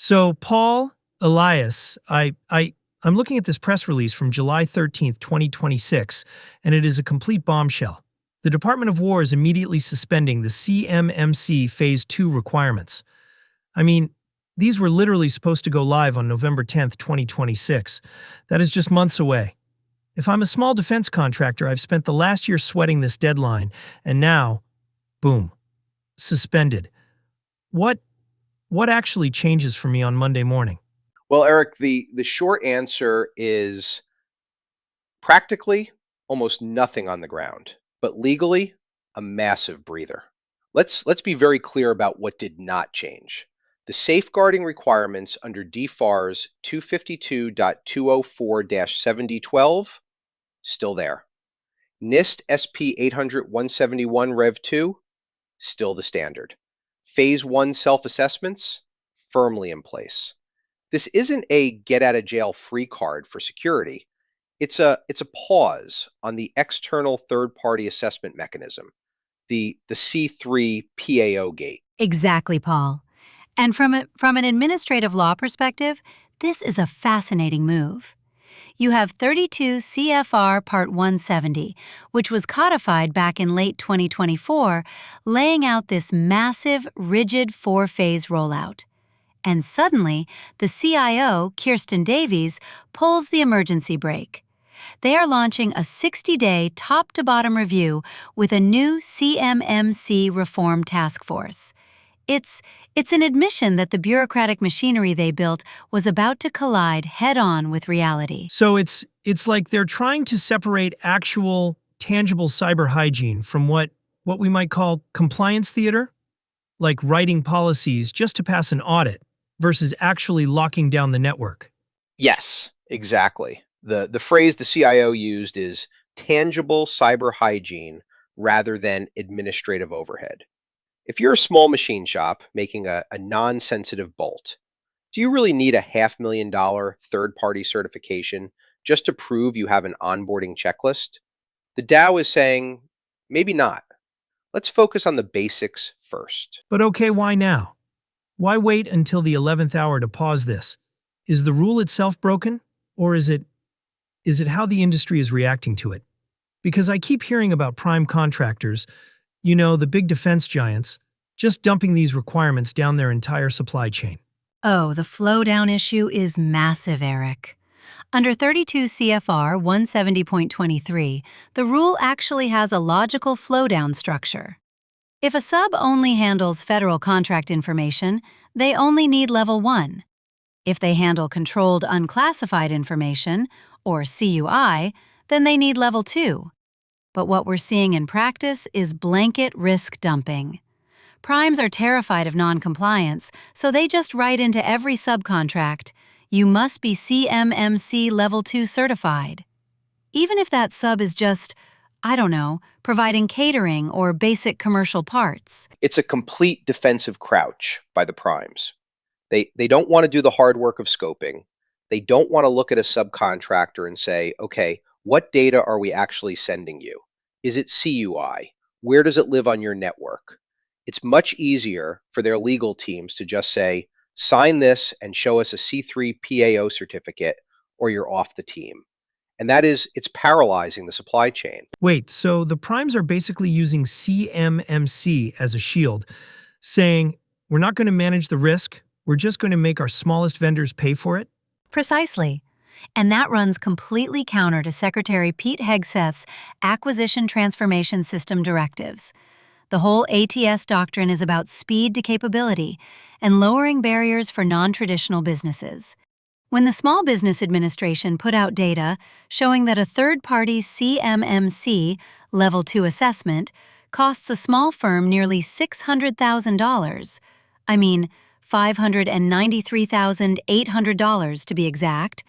So, Paul, Elias, I'm looking at this press release from July 13th, 2026, and it is a complete bombshell. The Department of War is immediately suspending the CMMC Phase II requirements. I mean, these were literally supposed to go live on November 10th, 2026. That is just months away. If I'm a small defense contractor, I've spent the last year sweating this deadline, and now, boom, suspended. What what actually changes for me on Monday morning? Well, Eric, the short answer is practically almost nothing on the ground, but legally a massive breather. Let's be very clear about what did not change. The safeguarding requirements under DFARS 252.204-7012 still there. NIST SP 800-171 Rev 2 still the standard. Phase 1 self-assessments firmly in place. This isn't a get out of jail free card for security. It's a pause on the external third party assessment mechanism, the C3 PAO gate. Exactly, Paul. And from an administrative law perspective, this is a fascinating move. You have 32 CFR Part 170, which was codified back in late 2024, laying out this massive, rigid four-phase rollout. And suddenly, the CIO, Kirsten Davies, pulls the emergency brake. They are launching a 60-day top-to-bottom review with a new CMMC reform task force. It's an admission that the bureaucratic machinery they built was about to collide head-on with reality. So it's like they're trying to separate actual, tangible cyber hygiene from what we might call compliance theater, like writing policies just to pass an audit versus actually locking down the network. Yes, exactly. The phrase the CIO used is tangible cyber hygiene rather than administrative overhead. If you're a small machine shop making a non-sensitive bolt, do you really need a $500,000 third-party certification just to prove you have an onboarding checklist? The Dow is saying, maybe not. Let's focus on the basics first. But okay, why now? Why wait until the 11th hour to pause this? Is the rule itself broken, or is it how the industry is reacting to it? Because I keep hearing about prime contractors, the big defense giants, just dumping these requirements down their entire supply chain. Oh, the flowdown issue is massive, Eric. Under 32 CFR 170.23, the rule actually has a logical flowdown structure. If a sub only handles federal contract information, they only need Level 1. If they handle controlled unclassified information, or CUI, then they need Level 2. But what we're seeing in practice is blanket risk dumping. Primes are terrified of non-compliance, so they just write into every subcontract, "You must be CMMC Level 2 certified." Even if that sub is just, providing catering or basic commercial parts. It's a complete defensive crouch by the primes. They don't want to do the hard work of scoping. They don't want to look at a subcontractor and say, okay, what data are we actually sending you? Is it CUI? Where does it live on your network? It's much easier for their legal teams to just say, sign this and show us a C3 PAO certificate or you're off the team. And it's paralyzing the supply chain. Wait, so the primes are basically using CMMC as a shield, saying, we're not going to manage the risk, we're just going to make our smallest vendors pay for it? Precisely. And that runs completely counter to Secretary Pete Hegseth's Acquisition Transformation System directives. The whole ATS doctrine is about speed to capability and lowering barriers for non-traditional businesses. When the Small Business Administration put out data showing that a third-party CMMC Level 2 assessment costs a small firm nearly $600,000, $593,800 to be exact,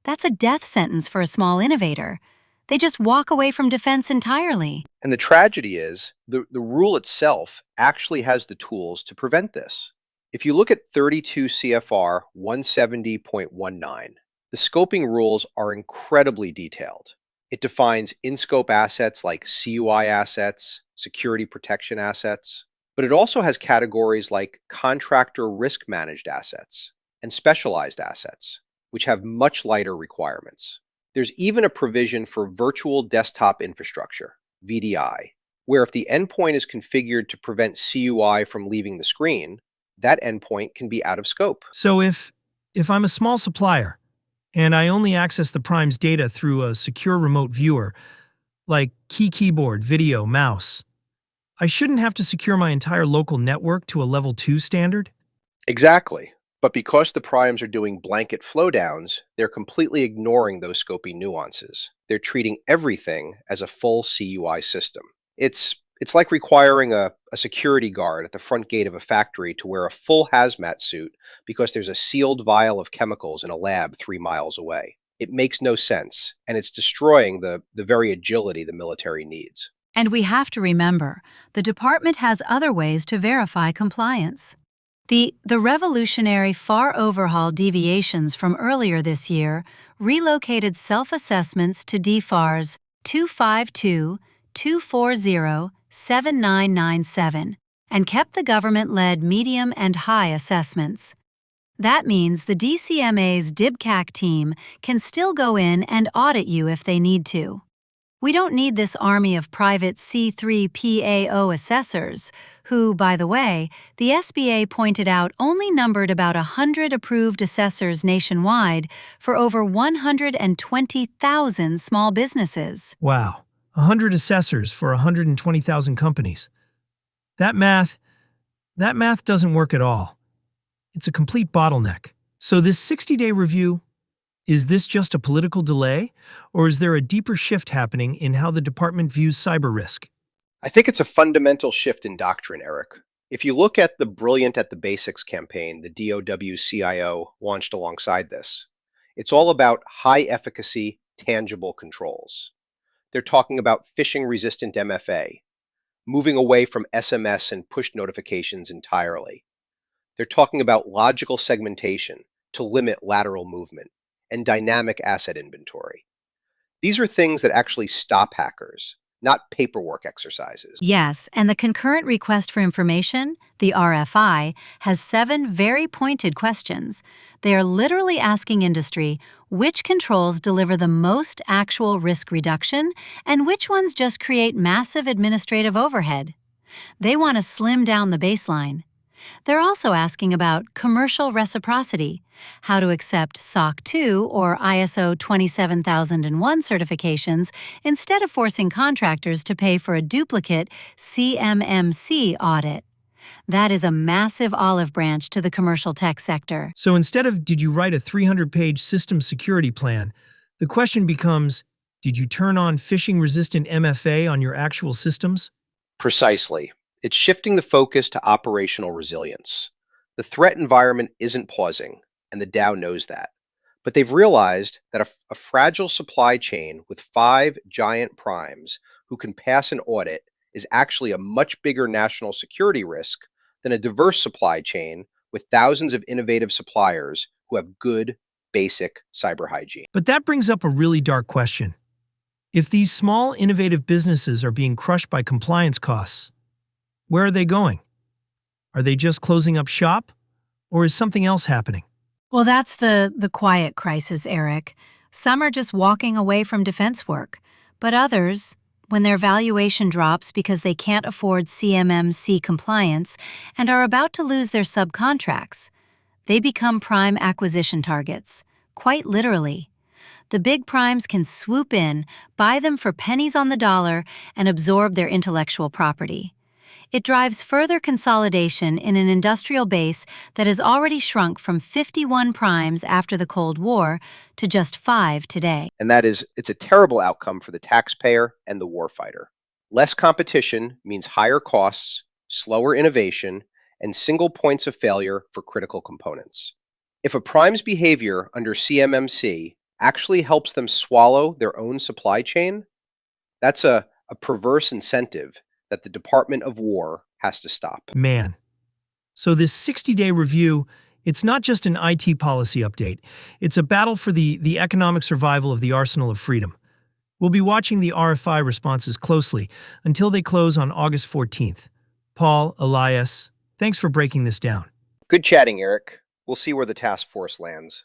that's a death sentence for a small innovator. They just walk away from defense entirely. And the tragedy is, the rule itself actually has the tools to prevent this. If you look at 32 CFR 170.19, the scoping rules are incredibly detailed. It defines in-scope assets like CUI assets, security protection assets, but it also has categories like contractor risk-managed assets and specialized assets, which have much lighter requirements. There's even a provision for virtual desktop infrastructure, VDI, where if the endpoint is configured to prevent CUI from leaving the screen, that endpoint can be out of scope. So if I'm a small supplier and I only access the prime's data through a secure remote viewer, like keyboard, video, mouse, I shouldn't have to secure my entire local network to a level 2 standard? Exactly. But because the primes are doing blanket flowdowns, they're completely ignoring those scoping nuances. They're treating everything as a full CUI system. It's like requiring a security guard at the front gate of a factory to wear a full hazmat suit because there's a sealed vial of chemicals in a lab 3 miles away. It makes no sense, and it's destroying the very agility the military needs. And we have to remember, the department has other ways to verify compliance. The revolutionary FAR overhaul deviations from earlier this year relocated self-assessments to DFARS 252-240-7997 and kept the government-led medium and high assessments. That means the DCMA's DIBCAC team can still go in and audit you if they need to. We don't need this army of private C3PAO assessors, who, by the way, the SBA pointed out only numbered about 100 approved assessors nationwide for over 120,000 small businesses. Wow, 100 assessors for 120,000 companies. That math doesn't work at all. It's a complete bottleneck. So this 60-day review, is this just a political delay, or is there a deeper shift happening in how the department views cyber risk? I think it's a fundamental shift in doctrine, Eric. If you look at the Brilliant at the Basics campaign the DOW CIO launched alongside this, it's all about high-efficacy, tangible controls. They're talking about phishing-resistant MFA, moving away from SMS and push notifications entirely. They're talking about logical segmentation to limit lateral movement, and dynamic asset inventory. These are things that actually stop hackers, not paperwork exercises. Yes, and the Concurrent Request for Information, the RFI, has 7 very pointed questions. They are literally asking industry which controls deliver the most actual risk reduction and which ones just create massive administrative overhead. They want to slim down the baseline. They're also asking about commercial reciprocity, how to accept SOC 2 or ISO 27001 certifications instead of forcing contractors to pay for a duplicate CMMC audit. That is a massive olive branch to the commercial tech sector. So instead of did you write a 300-page system security plan, the question becomes, did you turn on phishing-resistant MFA on your actual systems? Precisely. It's shifting the focus to operational resilience. The threat environment isn't pausing, and the Dow knows that. But they've realized that a fragile supply chain with 5 giant primes who can pass an audit is actually a much bigger national security risk than a diverse supply chain with thousands of innovative suppliers who have good, basic cyber hygiene. But that brings up a really dark question. If these small, innovative businesses are being crushed by compliance costs, where are they going? Are they just closing up shop? Or is something else happening? Well, that's the quiet crisis, Eric. Some are just walking away from defense work, but others, when their valuation drops because they can't afford CMMC compliance and are about to lose their subcontracts, they become prime acquisition targets, quite literally. The big primes can swoop in, buy them for pennies on the dollar, and absorb their intellectual property. It drives further consolidation in an industrial base that has already shrunk from 51 primes after the Cold War to just 5 today. And that is, it's a terrible outcome for the taxpayer and the warfighter. Less competition means higher costs, slower innovation, and single points of failure for critical components. If a prime's behavior under CMMC actually helps them swallow their own supply chain, that's a perverse incentive that the Department of War has to stop. Man. So this 60-day review, it's not just an IT policy update. It's a battle for the economic survival of the arsenal of freedom. We'll be watching the RFI responses closely until they close on August 14th. Paul, Elias, thanks for breaking this down. Good chatting, Eric. We'll see where the task force lands.